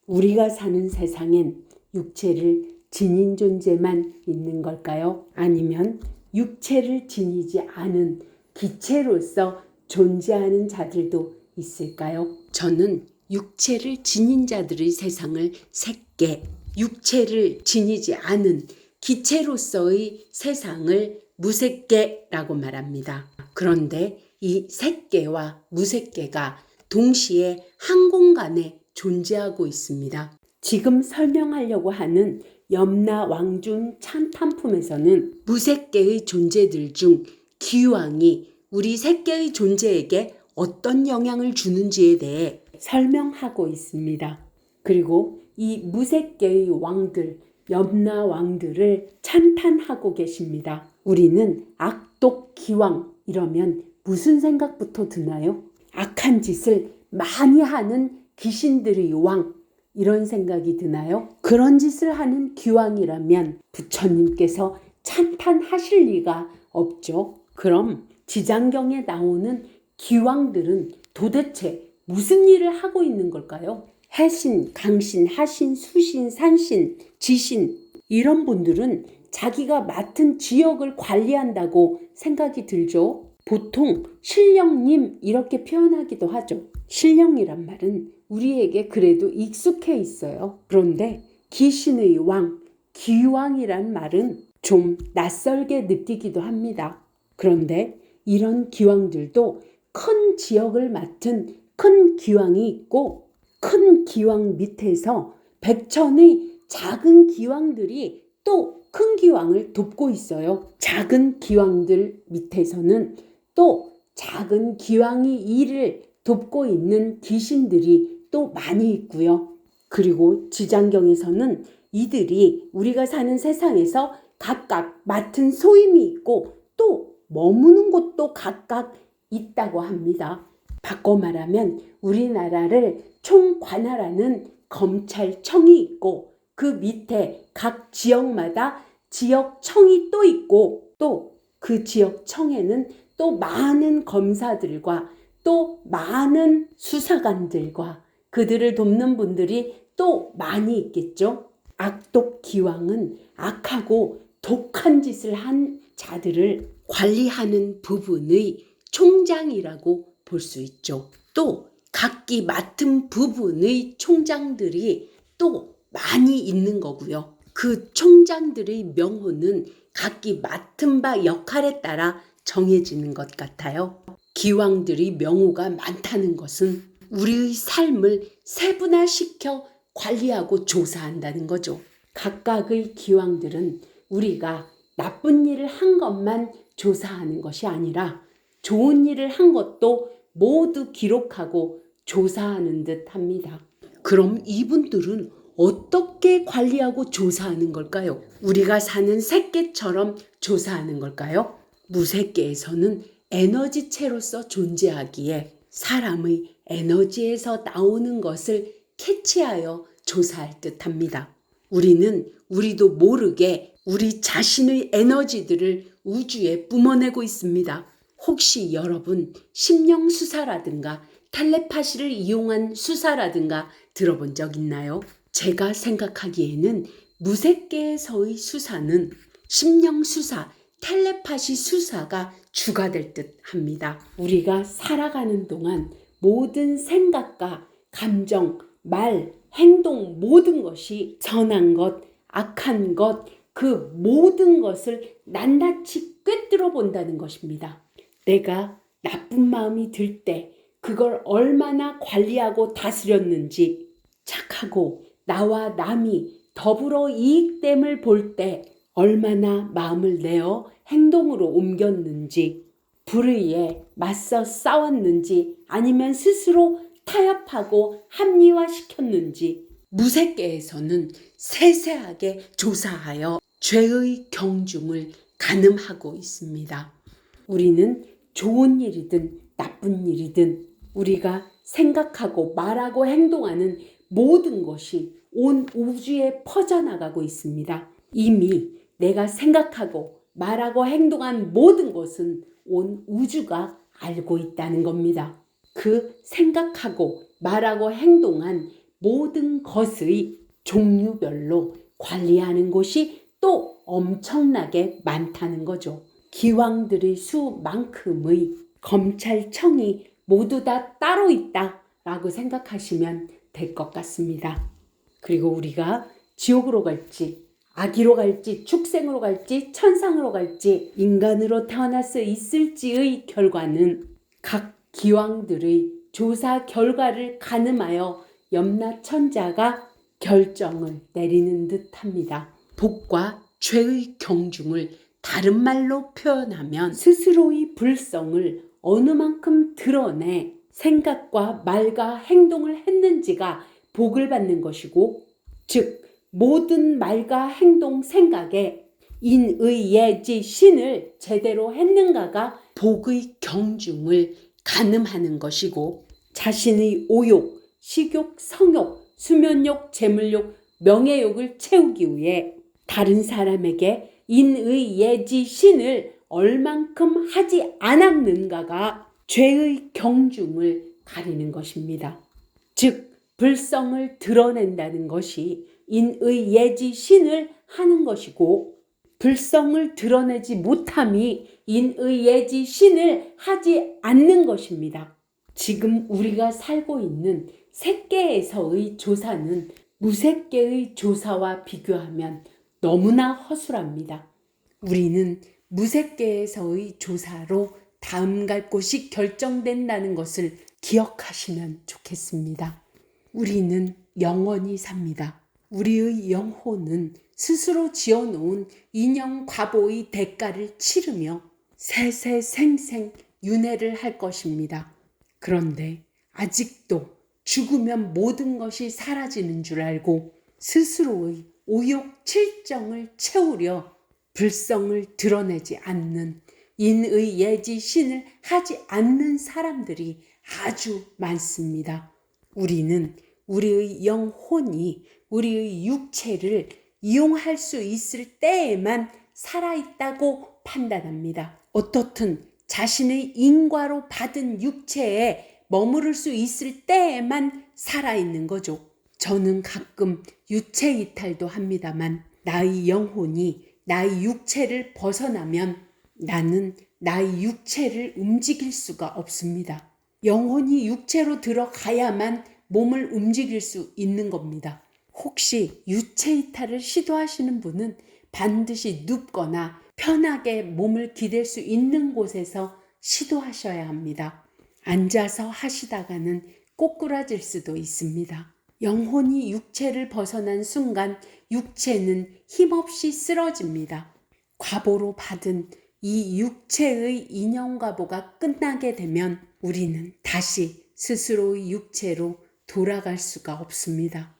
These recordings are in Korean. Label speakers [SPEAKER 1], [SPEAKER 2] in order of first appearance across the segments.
[SPEAKER 1] 우리가 사는 세상엔 육체를 지닌 존재만 있는 걸까요? 아니면 육체를 지니지 않은 기체로서 존재하는 자들도 있을까요? 저는 육체를 지닌 자들의 세상을 셋개, 육체를 지니지 않은 기체로서의 세상을 무색계라고 말합니다. 그런데 이 색계와 무색계가 동시에 한 공간에 존재하고 있습니다. 지금 설명하려고 하는 염라왕중 찬탄품에서는 무색계의 존재들 중 기왕이 우리 색계의 존재에게 어떤 영향을 주는지에 대해 설명하고 있습니다. 그리고 이 무색계의 왕들, 염라왕들을 찬탄하고 계십니다. 우리는 악독 기왕 이러면 무슨 생각부터 드나요? 악한 짓을 많이 하는 귀신들의 왕 이런 생각이 드나요? 그런 짓을 하는 기왕이라면 부처님께서 찬탄하실 리가 없죠. 그럼 지장경에 나오는 기왕들은 도대체 무슨 일을 하고 있는 걸까요? 해신, 강신, 하신, 수신, 산신, 지신 이런 분들은 자기가 맡은 지역을 관리한다고 생각이 들죠. 보통 신령님 이렇게 표현하기도 하죠. 신령이란 말은 우리에게 그래도 익숙해 있어요. 그런데 귀신의 왕, 기왕이란 말은 좀 낯설게 느끼기도 합니다. 그런데 이런 기왕들도 큰 지역을 맡은 큰 기왕이 있고 큰 기왕 밑에서 백천의 작은 기왕들이 또 큰 기왕을 돕고 있어요. 작은 기왕들 밑에서는 또 작은 기왕이 일을 돕고 있는 귀신들이 또 많이 있고요. 그리고 지장경에서는 이들이 우리가 사는 세상에서 각각 맡은 소임이 있고 또 머무는 곳도 각각 있다고 합니다. 바꿔 말하면 우리나라를 총관할하는 검찰청이 있고 그 밑에 각 지역마다 지역청이 또 있고 또 그 지역청에는 또 많은 검사들과 또 많은 수사관들과 그들을 돕는 분들이 또 많이 있겠죠. 악독 기왕은 악하고 독한 짓을 한 자들을 관리하는 부분의 총장이라고 볼 수 있죠. 또 각기 맡은 부분의 총장들이 또 많이 있는 거고요. 그 총장들의 명호는 각기 맡은 바 역할에 따라 정해지는 것 같아요. 기왕들의 명호가 많다는 것은 우리의 삶을 세분화시켜 관리하고 조사한다는 거죠. 각각의 기왕들은 우리가 나쁜 일을 한 것만 조사하는 것이 아니라 좋은 일을 한 것도 모두 기록하고 조사하는 듯 합니다. 그럼 이분들은 어떻게 관리하고 조사하는 걸까요? 우리가 사는 색계처럼 조사하는 걸까요? 무색계에서는 에너지체로서 존재하기에 사람의 에너지에서 나오는 것을 캐치하여 조사할 듯 합니다. 우리는 우리도 모르게 우리 자신의 에너지들을 우주에 뿜어내고 있습니다. 혹시 여러분 심령수사라든가 텔레파시를 이용한 수사라든가 들어본 적 있나요? 제가 생각하기에는 무색계에서의 수사는 심령수사, 텔레파시 수사가 주가 될 듯 합니다. 우리가 살아가는 동안 모든 생각과 감정, 말, 행동 모든 것이 선한 것, 악한 것, 그 모든 것을 낱낱이 꿰뚫어 본다는 것입니다. 내가 나쁜 마음이 들 때 그걸 얼마나 관리하고 다스렸는지, 착하고 나와 남이 더불어 이익됨을 볼 때 얼마나 마음을 내어 행동으로 옮겼는지, 불의에 맞서 싸웠는지 아니면 스스로 타협하고 합리화시켰는지 무색계에서는 세세하게 조사하여 죄의 경중을 가늠하고 있습니다. 우리는 좋은 일이든 나쁜 일이든 우리가 생각하고 말하고 행동하는 모든 것이 온 우주에 퍼져나가고 있습니다. 이미 내가 생각하고 말하고 행동한 모든 것은 온 우주가 알고 있다는 겁니다. 그 생각하고 말하고 행동한 모든 것의 종류별로 관리하는 곳이 또 엄청나게 많다는 거죠. 기왕들의 수만큼의 검찰청이 모두 다 따로 있다라고 생각하시면 될 것 같습니다. 그리고 우리가 지옥으로 갈지, 아기로 갈지, 축생으로 갈지, 천상으로 갈지, 인간으로 태어날 수 있을지의 결과는 각 기왕들의 조사 결과를 가늠하여 염라천자가 결정을 내리는 듯합니다. 복과 죄의 경중을 다른 말로 표현하면 스스로의 불성을 어느 만큼 드러내 생각과 말과 행동을 했는지가 복을 받는 것이고, 즉 모든 말과 행동, 생각에 인의 예지 신을 제대로 했는가가 복의 경중을 가늠하는 것이고, 자신의 오욕, 식욕, 성욕, 수면욕, 재물욕, 명예욕을 채우기 위해 다른 사람에게 인의 예지 신을 얼만큼 하지 않았는가가 죄의 경중을 가리는 것입니다. 즉 불성을 드러낸다는 것이 인의 예지 신을 하는 것이고, 불성을 드러내지 못함이 인의 예지 신을 하지 않는 것입니다. 지금 우리가 살고 있는 색계에서의 조사는 무색계의 조사와 비교하면 너무나 허술합니다. 우리는 무색계에서의 조사로 다음 갈 곳이 결정된다는 것을 기억하시면 좋겠습니다. 우리는 영원히 삽니다. 우리의 영혼은 스스로 지어놓은 인형 과보의 대가를 치르며 세세생생 윤회를 할 것입니다. 그런데 아직도 죽으면 모든 것이 사라지는 줄 알고 스스로의 오욕 칠정을 채우려 불성을 드러내지 않는, 인의 예지 신을 하지 않는 사람들이 아주 많습니다. 우리는 우리의 영혼이 우리의 육체를 이용할 수 있을 때에만 살아있다고 판단합니다. 어떻든 자신의 인과로 받은 육체에 머무를 수 있을 때에만 살아있는 거죠. 저는 가끔 유체 이탈도 합니다만 나의 영혼이 나의 육체를 벗어나면 나는 나의 육체를 움직일 수가 없습니다. 영혼이 육체로 들어가야만 몸을 움직일 수 있는 겁니다. 혹시 유체 이탈을 시도하시는 분은 반드시 눕거나 편하게 몸을 기댈 수 있는 곳에서 시도하셔야 합니다. 앉아서 하시다가는 꼬꾸라질 수도 있습니다. 영혼이 육체를 벗어난 순간 육체는 힘없이 쓰러집니다. 과보로 받은 이 육체의 인연과보가 끝나게 되면 우리는 다시 스스로의 육체로 돌아갈 수가 없습니다.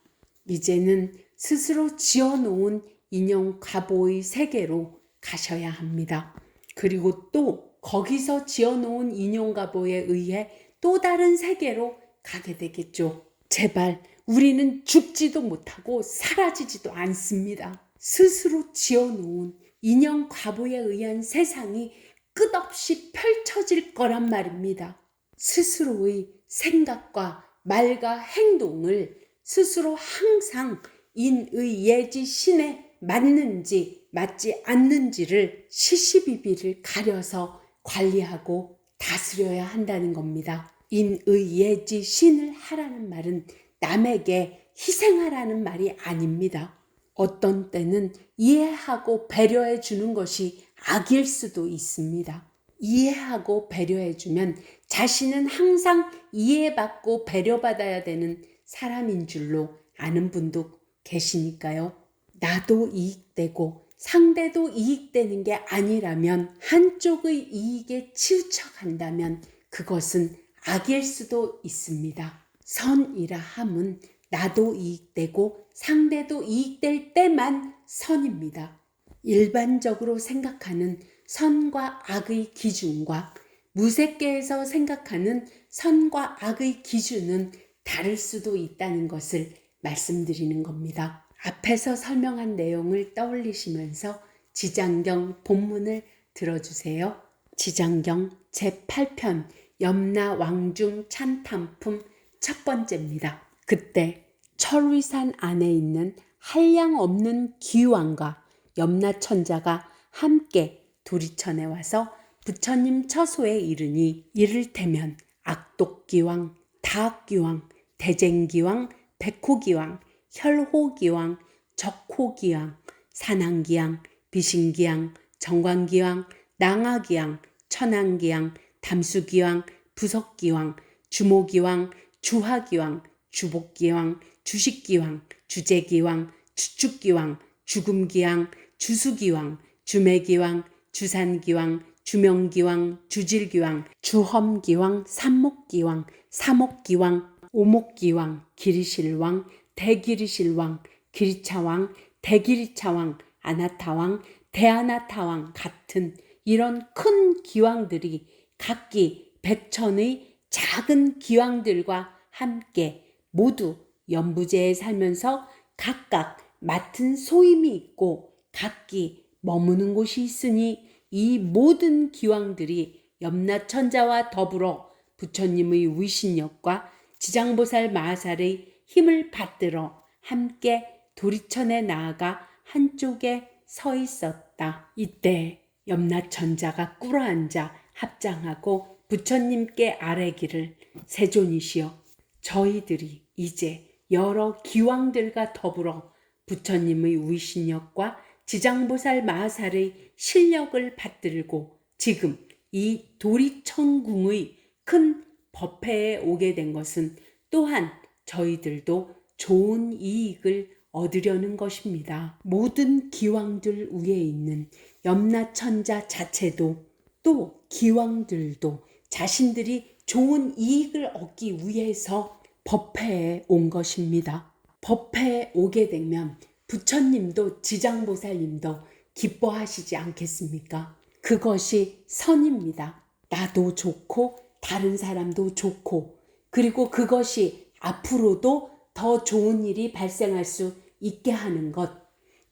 [SPEAKER 1] 이제는 스스로 지어놓은 인연 과보의 세계로 가셔야 합니다. 그리고 또 거기서 지어놓은 인연 과보에 의해 또 다른 세계로 가게 되겠죠. 제발 우리는 죽지도 못하고 사라지지도 않습니다. 스스로 지어놓은 인연 과보에 의한 세상이 끝없이 펼쳐질 거란 말입니다. 스스로의 생각과 말과 행동을 스스로 항상 인의 예지 신에 맞는지 맞지 않는지를 시시비비를 가려서 관리하고 다스려야 한다는 겁니다. 인의 예지 신을 하라는 말은 남에게 희생하라는 말이 아닙니다. 어떤 때는 이해하고 배려해 주는 것이 악일 수도 있습니다. 이해하고 배려해 주면 자신은 항상 이해받고 배려받아야 되는 사람인 줄로 아는 분도 계시니까요. 나도 이익되고 상대도 이익되는 게 아니라면, 한쪽의 이익에 치우쳐 간다면 그것은 악일 수도 있습니다. 선이라 함은 나도 이익되고 상대도 이익될 때만 선입니다. 일반적으로 생각하는 선과 악의 기준과 무색계에서 생각하는 선과 악의 기준은 다를 수도 있다는 것을 말씀드리는 겁니다. 앞에서 설명한 내용을 떠올리시면서 지장경 본문을 들어주세요. 지장경 제8편 염라왕중 찬탄품 첫 번째입니다. 그때 철위산 안에 있는 한량 없는 기왕과 염라천자가 함께 도리천에 와서 부처님 처소에 이르니 이를테면 악독기왕, 다악기왕, 대쟁기왕, 백호기왕, 혈호기왕, 적호기왕, 산왕기왕, 비신기왕, 정관기왕, 낭하기왕, 천왕기왕, 담수기왕, 부석기왕, 주모기왕, 주화기왕, 주복기왕, 주식기왕, 주재기왕, 주축기왕, 죽음기왕, 주수기왕, 주매기왕, 주산기왕, 주명기왕, 주질기왕, 주험기왕, 삼목기왕, 사목기왕, 오목기왕, 기리실왕, 대기리실왕, 기리차왕, 대기리차왕, 아나타왕, 대아나타왕 같은 이런 큰 기왕들이 각기 백천의 작은 기왕들과 함께 모두 연부제에 살면서 각각 맡은 소임이 있고 각기 머무는 곳이 있으니 이 모든 기왕들이 염라천자와 더불어 부처님의 위신력과 지장보살 마하살의 힘을 받들어 함께 도리천에 나아가 한쪽에 서 있었다. 이때 염라천자가 꿇어앉아 합장하고 부처님께 아뢰기를 세존이시여 저희들이 이제 여러 기왕들과 더불어 부처님의 위신력과 지장보살 마하살의 실력을 받들고 지금 이 도리천궁의 큰 법회에 오게 된 것은 또한 저희들도 좋은 이익을 얻으려는 것입니다. 모든 기왕들 위에 있는 염라천자 자체도 또 기왕들도 자신들이 좋은 이익을 얻기 위해서 법회에 온 것입니다. 법회에 오게 되면 부처님도 지장보살님도 기뻐하시지 않겠습니까? 그것이 선입니다. 나도 좋고 다른 사람도 좋고 그리고 그것이 앞으로도 더 좋은 일이 발생할 수 있게 하는 것,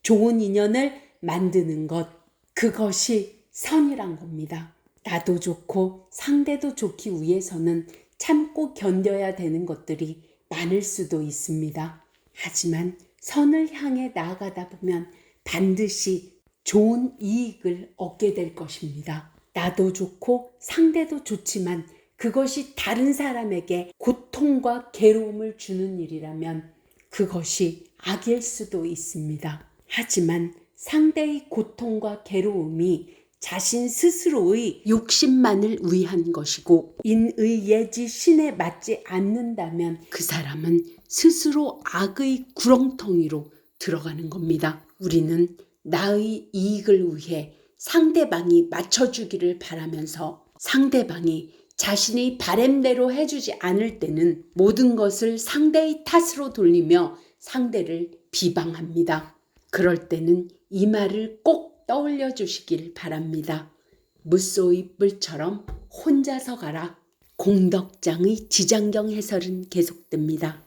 [SPEAKER 1] 좋은 인연을 만드는 것, 그것이 선이란 겁니다. 나도 좋고 상대도 좋기 위해서는 참고 견뎌야 되는 것들이 많을 수도 있습니다. 하지만 선을 향해 나아가다 보면 반드시 좋은 이익을 얻게 될 것입니다. 나도 좋고 상대도 좋지만 그것이 다른 사람에게 고통과 괴로움을 주는 일이라면 그것이 악일 수도 있습니다. 하지만 상대의 고통과 괴로움이 자신 스스로의 욕심만을 위한 것이고 인의 예지 신에 맞지 않는다면 그 사람은 스스로 악의 구렁텅이로 들어가는 겁니다. 우리는 나의 이익을 위해 상대방이 맞춰주기를 바라면서 상대방이 자신의 바램대로 해주지 않을 때는 모든 것을 상대의 탓으로 돌리며 상대를 비방합니다. 그럴 때는 이 말을 꼭 떠올려 주시길 바랍니다. 무쏘의 뿔처럼 혼자서 가라. 공덕장의 지장경 해설은 계속됩니다.